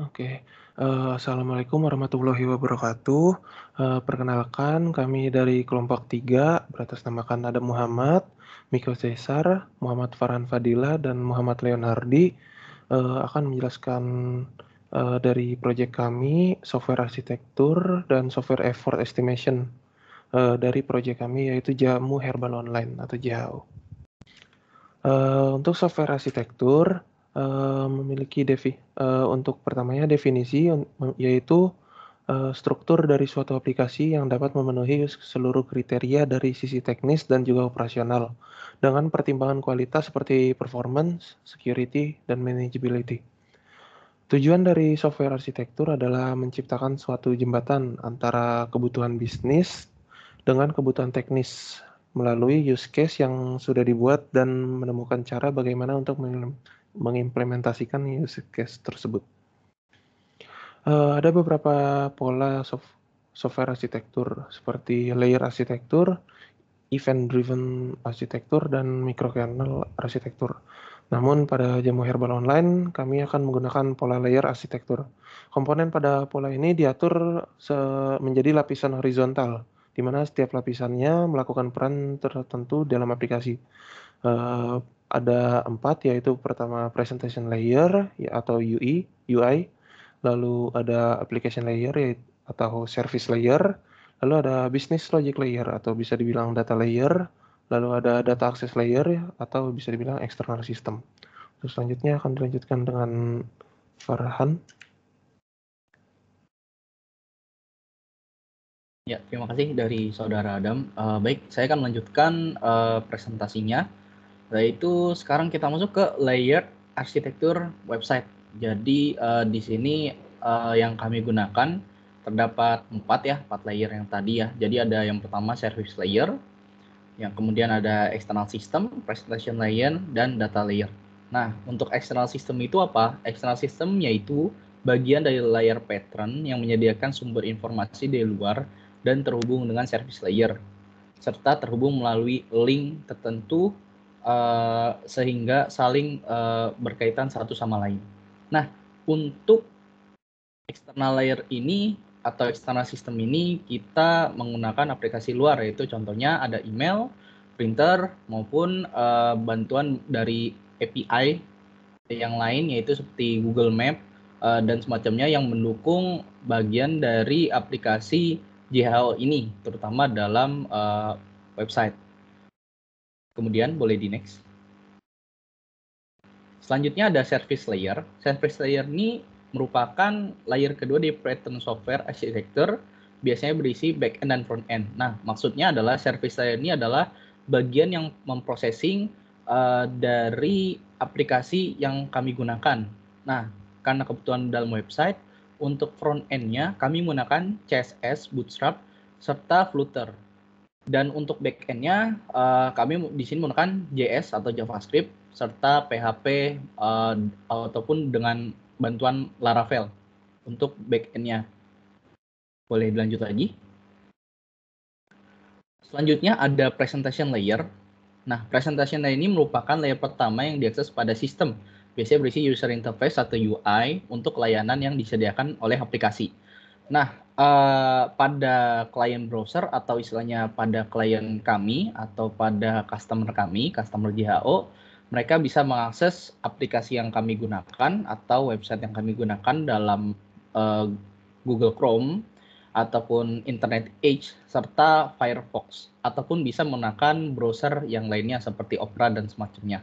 Oke, assalamualaikum warahmatullahi wabarakatuh. Perkenalkan kami dari kelompok 3 beratasnamakan Adam Muhammad, Miko Caesar, Muhammad Farhan Fadila, dan Muhammad Leonardi, akan menjelaskan, dari proyek kami, software arsitektur dan software effort estimation, dari proyek kami yaitu Jamu Herbal Online atau JHO. Untuk software arsitektur, memiliki untuk pertamanya definisi yaitu, struktur dari suatu aplikasi yang dapat memenuhi seluruh kriteria dari sisi teknis dan juga operasional, dengan pertimbangan kualitas seperti performance, security, dan manageability. Tujuan dari software arsitektur adalah menciptakan suatu jembatan antara kebutuhan bisnis dengan kebutuhan teknis melalui use case yang sudah dibuat dan menemukan cara bagaimana untuk mengimplementasikan use case tersebut. Ada beberapa pola software arsitektur seperti layer arsitektur, event driven arsitektur, dan microkernel arsitektur. Namun pada Jamu Herbal Online kami akan menggunakan pola layer arsitektur. Komponen pada pola ini diatur menjadi lapisan horizontal, di mana setiap lapisannya melakukan peran tertentu dalam aplikasi. Ada 4, yaitu pertama presentation layer atau UI, lalu ada application layer atau service layer, lalu ada business logic layer atau bisa dibilang data layer, lalu ada data access layer atau bisa dibilang external system. Terus selanjutnya akan dilanjutkan dengan Farhan. Ya, terima kasih dari Saudara Adam. Baik, saya akan melanjutkan presentasinya. Yaitu sekarang kita masuk ke layer arsitektur website. Jadi di sini yang kami gunakan terdapat 4 layer yang tadi ya. Jadi ada yang pertama service layer, yang kemudian ada external system, presentation layer, dan data layer. Nah, untuk external system itu apa? External system yaitu bagian dari layer pattern yang menyediakan sumber informasi dari luar dan terhubung dengan service layer, serta terhubung melalui link tertentu sehingga saling berkaitan satu sama lain. Nah, untuk external layer ini atau external system ini kita menggunakan aplikasi luar, yaitu contohnya ada email, printer, maupun bantuan dari API yang lain, yaitu seperti Google Map dan semacamnya yang mendukung bagian dari aplikasi JHO ini, terutama dalam website. Kemudian boleh di next. Selanjutnya ada service layer. Service layer ini merupakan layer kedua di pattern software architecture, biasanya berisi back end dan front end. Nah, maksudnya adalah service layer ini adalah bagian yang memprocessing dari aplikasi yang kami gunakan. Nah, karena kebutuhan dalam website, untuk front end-nya kami menggunakan CSS, Bootstrap, serta Flutter. Dan untuk backend-nya kami di sini menggunakan JS atau JavaScript serta PHP ataupun dengan bantuan Laravel untuk backend-nya. Boleh dilanjut lagi. Selanjutnya ada presentation layer. Nah, presentation layer ini merupakan layer pertama yang diakses pada sistem. Biasanya berisi user interface atau UI untuk layanan yang disediakan oleh aplikasi. Nah, pada klien browser atau istilahnya pada klien kami atau pada customer JHO, mereka bisa mengakses aplikasi yang kami gunakan atau website yang kami gunakan dalam Google Chrome ataupun Internet Edge serta Firefox, ataupun bisa menggunakan browser yang lainnya seperti Opera dan semacamnya.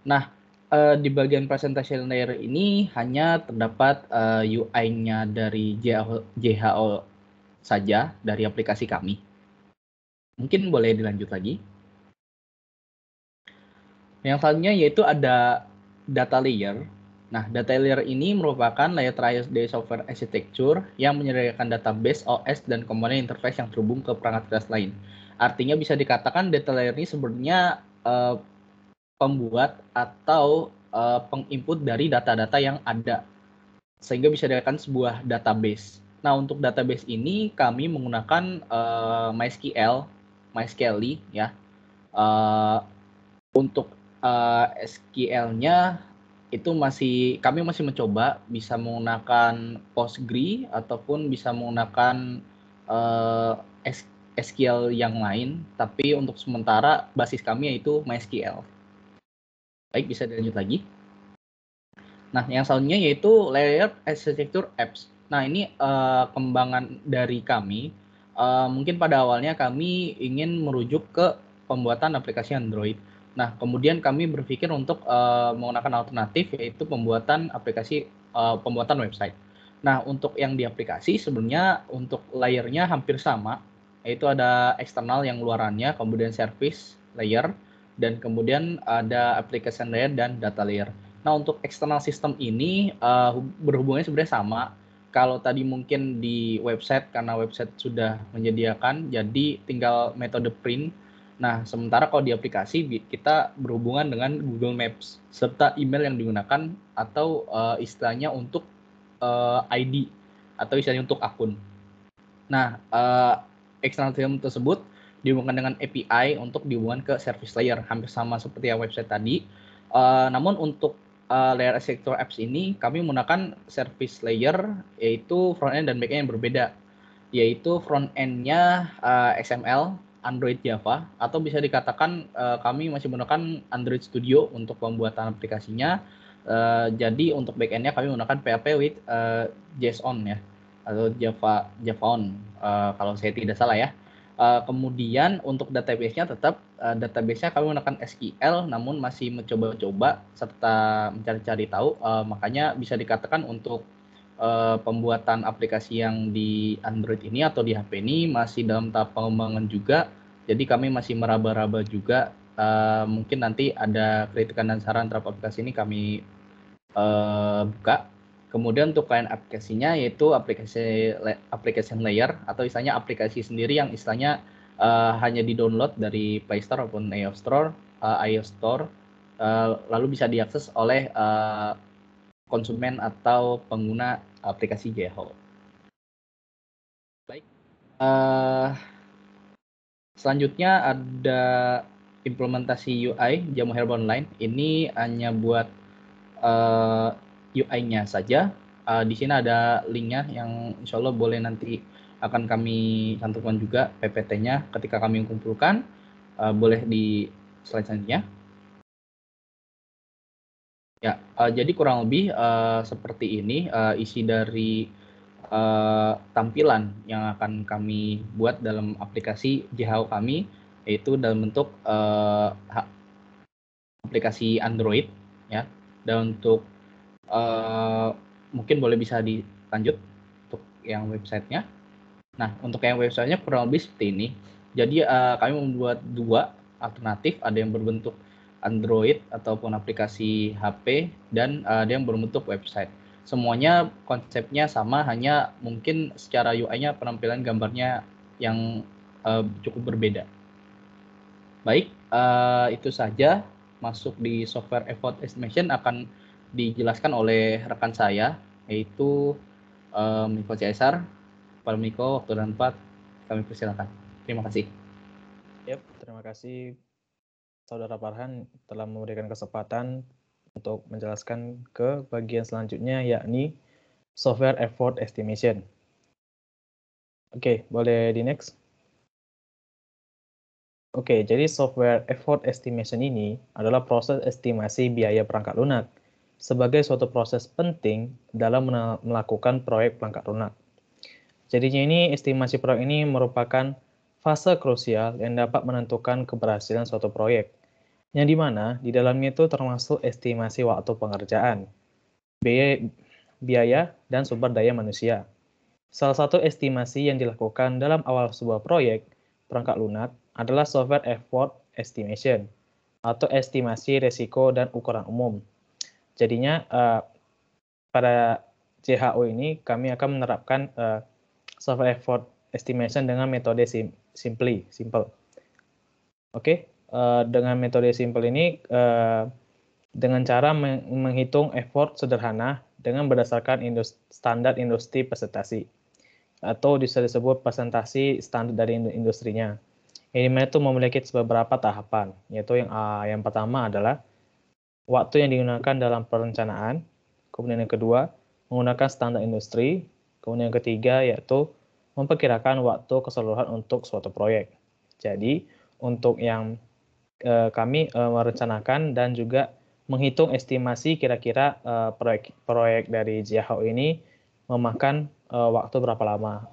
Nah, di bagian presentation layer ini hanya terdapat UI-nya dari JHO saja dari aplikasi kami. Mungkin boleh dilanjut lagi. Yang selanjutnya yaitu ada data layer. Nah, data layer ini merupakan layer terakhir dari software architecture yang menyediakan database, OS, dan komponen interface yang terhubung ke perangkat keras lain. Artinya bisa dikatakan data layer ini sebenarnya pembuat atau penginput dari data-data yang ada, sehingga bisa dikatakan sebuah database. Nah, untuk database ini kami menggunakan MySQL ya. Untuk SQL-nya itu kami masih mencoba bisa menggunakan Postgre ataupun bisa menggunakan uh, SQL yang lain, tapi untuk sementara basis kami yaitu MySQL. Baik, bisa dilanjut lagi. Nah, yang selanjutnya yaitu layer arsitektur apps. Nah, ini kembangan dari kami. Mungkin pada awalnya kami ingin merujuk ke pembuatan aplikasi Android. Nah, kemudian kami berpikir untuk menggunakan alternatif yaitu pembuatan website. Nah, untuk yang di aplikasi sebenarnya untuk layernya hampir sama, yaitu ada eksternal yang luarannya, kemudian service layer, dan kemudian ada application layer dan data layer. Nah, untuk external system ini berhubungannya sebenarnya sama. Kalau tadi mungkin di website, karena website sudah menyediakan, jadi tinggal metode print. Nah, sementara kalau di aplikasi, kita berhubungan dengan Google Maps, serta email yang digunakan, atau istilahnya untuk ID, atau istilahnya untuk akun. Nah, external system tersebut dihubungkan dengan API untuk dihubungkan ke service layer, hampir sama seperti yang website tadi. Namun untuk layer arsitektur apps ini kami menggunakan service layer, yaitu front end dan back end yang berbeda, yaitu front end-nya XML, Android, Java, atau bisa dikatakan kami masih menggunakan Android Studio untuk pembuatan aplikasinya. Jadi untuk back end-nya kami menggunakan PHP with JSON ya, atau Java-on kalau saya tidak salah ya. Kemudian untuk database-nya tetap database-nya kami menggunakan SQL, namun masih mencoba-coba serta mencari-cari tahu, makanya bisa dikatakan untuk pembuatan aplikasi yang di Android ini atau di HP ini masih dalam tahap pengembangan juga. Jadi kami masih meraba-raba juga. Mungkin nanti ada kritikan dan saran terhadap aplikasi ini kami buka. Kemudian untuk klien aplikasinya yaitu application layer, atau istilahnya aplikasi sendiri yang istilahnya hanya di-download dari Play Store maupun iOS Store, lalu bisa diakses oleh konsumen atau pengguna aplikasi JHO. Baik, selanjutnya ada implementasi UI Jamu Herba Online. Ini hanya buat UI-nya saja. Di sini ada linknya yang insya Allah boleh nanti akan kami cantumkan juga PPT-nya ketika kami kumpulkan. Boleh di slide selanjutnya. Ya, jadi kurang lebih seperti ini isi dari tampilan yang akan kami buat dalam aplikasi JHO kami, yaitu dalam bentuk aplikasi Android ya. Dan untuk mungkin boleh bisa dilanjut untuk yang websitenya. Nah, untuk yang websitenya kurang lebih seperti ini. Jadi kami membuat dua alternatif, ada yang berbentuk Android ataupun aplikasi HP, dan ada yang berbentuk website. Semuanya konsepnya sama, hanya mungkin secara UI-nya penampilan gambarnya yang cukup berbeda. Baik, itu saja. Masuk di software effort estimation akan dijelaskan oleh rekan saya, yaitu Miko Caesar. Pak Miko, waktu dan tempat kami persilakan. Terima kasih. Yep, terima kasih Saudara Farhan telah memberikan kesempatan untuk menjelaskan ke bagian selanjutnya, yakni software effort estimation. Oke, boleh di next. Oke, jadi software effort estimation ini adalah proses estimasi biaya perangkat lunak sebagai suatu proses penting dalam melakukan proyek perangkat lunak. Jadinya ini, estimasi proyek ini merupakan fase krusial yang dapat menentukan keberhasilan suatu proyek, yang dimana di dalamnya itu termasuk estimasi waktu pengerjaan, biaya, dan sumber daya manusia. Salah satu estimasi yang dilakukan dalam awal sebuah proyek perangkat lunak adalah software effort estimation atau estimasi risiko dan ukuran umum. Jadinya pada JHO ini kami akan menerapkan software effort estimation dengan metode simple. Oke, dengan metode simple ini dengan cara menghitung effort sederhana dengan berdasarkan standar industri presentasi, atau bisa disebut presentasi standar dari industrinya. Ini itu memiliki beberapa tahapan, yaitu yang pertama adalah waktu yang digunakan dalam perencanaan, kemudian yang kedua, menggunakan standar industri, kemudian yang ketiga yaitu memperkirakan waktu keseluruhan untuk suatu proyek. Jadi, untuk yang kami merencanakan dan juga menghitung estimasi kira-kira proyek dari JHO ini memakan waktu berapa lama,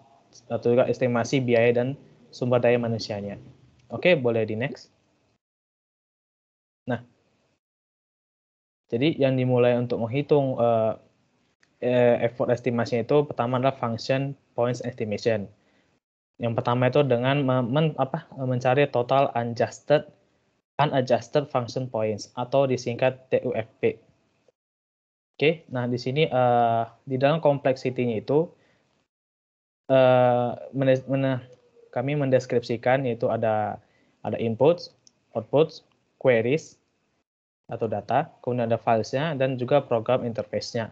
atau juga estimasi biaya dan sumber daya manusianya. Oke, boleh di next. Nah, jadi yang dimulai untuk menghitung effort estimasinya itu pertama adalah function points estimation. Yang pertama itu dengan mencari total unadjusted function points atau disingkat TUFP. Oke, nah di sini di dalam complexity-nya itu kami mendeskripsikan yaitu ada inputs, outputs, queries atau data, kemudian ada files-nya dan juga program interface-nya.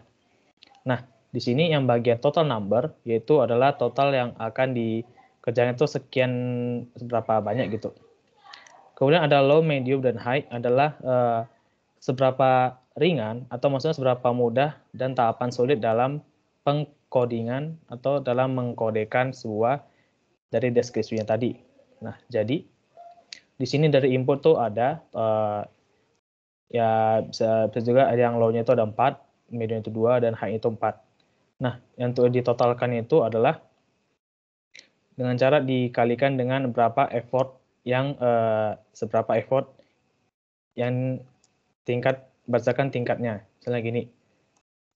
Nah, di sini yang bagian total number yaitu adalah total yang akan dikerjakan itu sekian seberapa banyak gitu. Kemudian ada low, medium, dan high adalah seberapa ringan atau maksudnya seberapa mudah dan tahapan sulit dalam pengkodingan atau dalam mengkodekan sebuah dari deskripsinya tadi. Nah, jadi di sini dari input tuh ada ya bisa juga ada yang low-nya itu ada 4, medium itu 2, dan high itu 4. Nah, yang untuk ditotalkan itu adalah dengan cara dikalikan dengan berapa effort yang seberapa effort yang tingkat berdasarkan tingkatnya. Misalnya gini,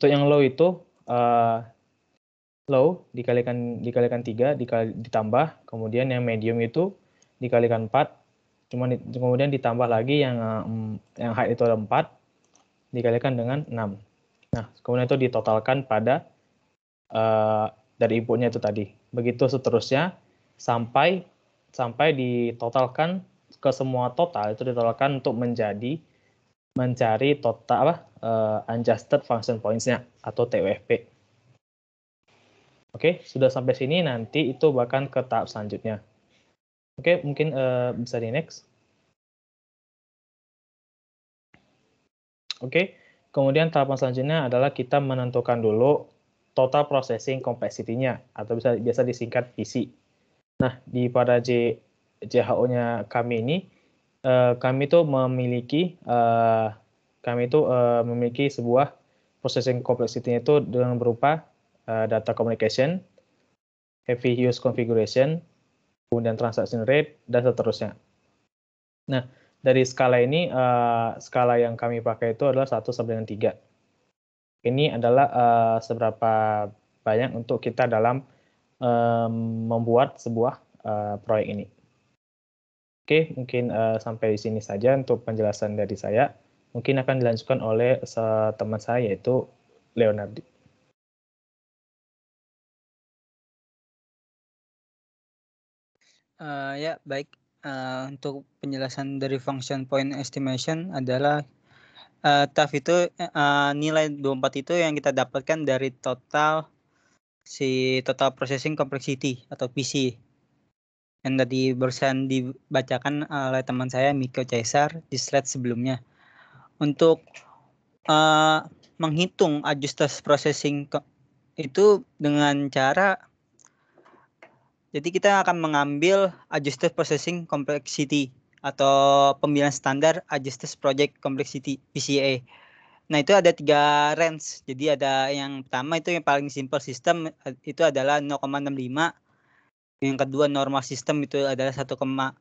untuk yang low itu low dikalikan 3 ditambah, kemudian yang medium itu dikalikan 4, kemudian ditambah lagi yang high itu ada 4 dikalikan dengan 6. Nah, kemudian itu ditotalkan pada dari inputnya itu tadi. Begitu seterusnya sampai ditotalkan ke semua total itu ditotalkan untuk mencari total unadjusted function points-nya atau TUFP. Oke, sudah sampai sini, nanti itu bahkan ke tahap selanjutnya. Oke, mungkin bisa di next. Oke, kemudian tahapan selanjutnya adalah kita menentukan dulu total processing complexity-nya atau biasa disingkat PC. Nah, pada JHO-nya kami ini, kami itu memiliki sebuah processing complexity itu dengan berupa data communication, heavy use configuration, kemudian transaction rate, dan seterusnya. Nah, dari skala ini, skala yang kami pakai itu adalah 1 sampai dengan 3. Ini adalah seberapa banyak untuk kita dalam membuat sebuah proyek ini. Oke, mungkin sampai di sini saja untuk penjelasan dari saya. Mungkin akan dilanjutkan oleh teman saya, yaitu Leonardi. Ya, baik. Untuk penjelasan dari function point estimation adalah TAF itu nilai 24 itu yang kita dapatkan dari total processing complexity atau PC yang tadi barusan dibacakan oleh teman saya Miko Caesar di slide sebelumnya. Untuk menghitung adjusted processing itu dengan cara jadi kita akan mengambil adjusted processing complexity atau pemilihan standar adjusted project complexity PCA. Nah, itu ada 3 range. Jadi ada yang pertama itu yang paling simple system itu adalah 0,65. Yang kedua normal system itu adalah 1,1.0.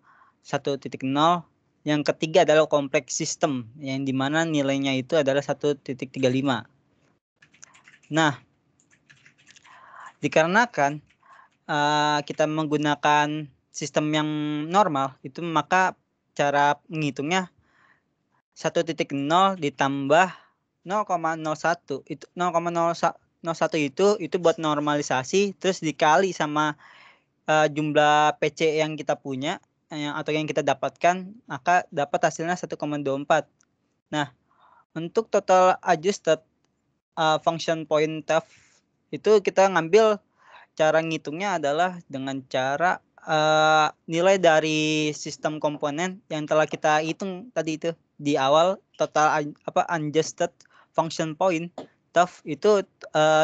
Yang ketiga adalah complex system yang dimana nilainya itu adalah 1.35. Nah, dikarenakan kita menggunakan sistem yang normal itu, maka cara menghitungnya 1.0 ditambah 0,01 itu 0,01 itu buat normalisasi, terus dikali sama jumlah PC yang kita punya atau yang kita dapatkan, maka dapat hasilnya 1,24. Nah, untuk total adjusted function point TAF itu kita ngambil cara ngitungnya adalah dengan cara nilai dari sistem komponen yang telah kita hitung tadi itu di awal, total unadjusted function point TOF itu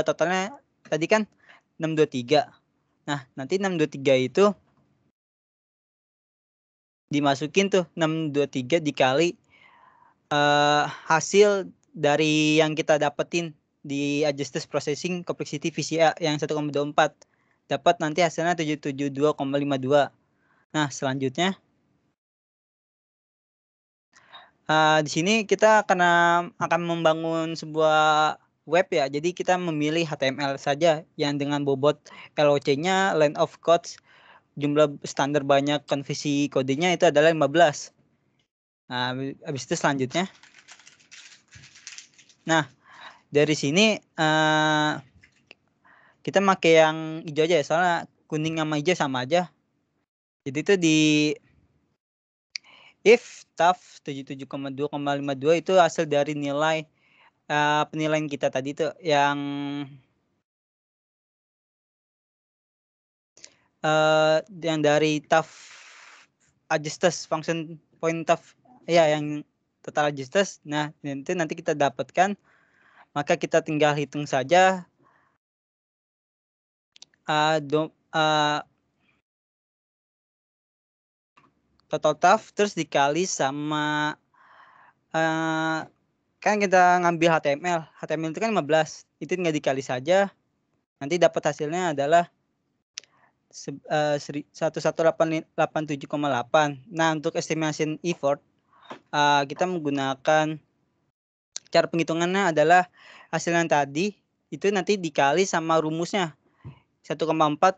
totalnya tadi kan 623. Nah, nanti 623 itu dimasukin tuh 623 dikali hasil dari yang kita dapetin di adjusted processing complexity VCA yang 1,24. Dapat nanti hasilnya 772,52. Nah, selanjutnya di sini kita akan membangun sebuah web ya. Jadi kita memilih HTML saja yang dengan bobot LOC-nya, line of codes, jumlah standar banyak konversi kodenya itu adalah 15. Nah, habis itu selanjutnya. Nah, dari sini kita pakai yang hijau aja ya, soalnya kuning sama hijau sama aja. Jadi itu di if TOF 77,2,52 itu hasil dari nilai penilaian kita tadi itu yang dari TOF adjusted function point TOF ya, yang total adjusted. Nah, nanti kita dapatkan, maka kita tinggal hitung saja total TOF terus dikali sama kan kita ngambil HTML itu kan 15, itu tinggal dikali saja, nanti dapat hasilnya adalah 11887,8. Nah, untuk estimation effort kita menggunakan cara penghitungannya adalah hasil yang tadi itu nanti dikali sama rumusnya 1,4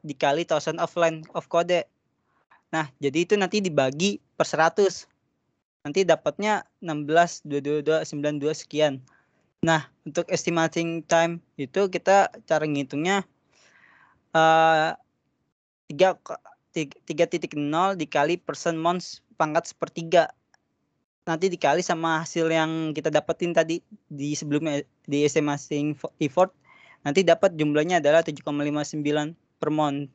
dikali 1000 of line of code. Nah, jadi itu nanti dibagi per 100. Nanti dapatnya 16,22292 sekian. Nah, untuk estimating time itu kita cara ngitungnya 3.0 dikali percent months pangkat sepertiga. Nanti dikali sama hasil yang kita dapetin tadi di sebelumnya di estimating effort. Nanti dapat jumlahnya adalah 7,59 per month.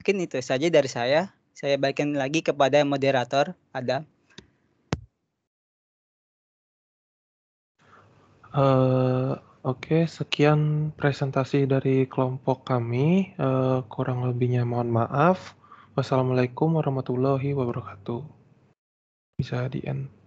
Mungkin itu saja dari saya. Saya bagikan lagi kepada moderator, Adam. Oke, sekian presentasi dari kelompok kami. Kurang lebihnya mohon maaf. Wassalamualaikum warahmatullahi wabarakatuh. Bisa di end.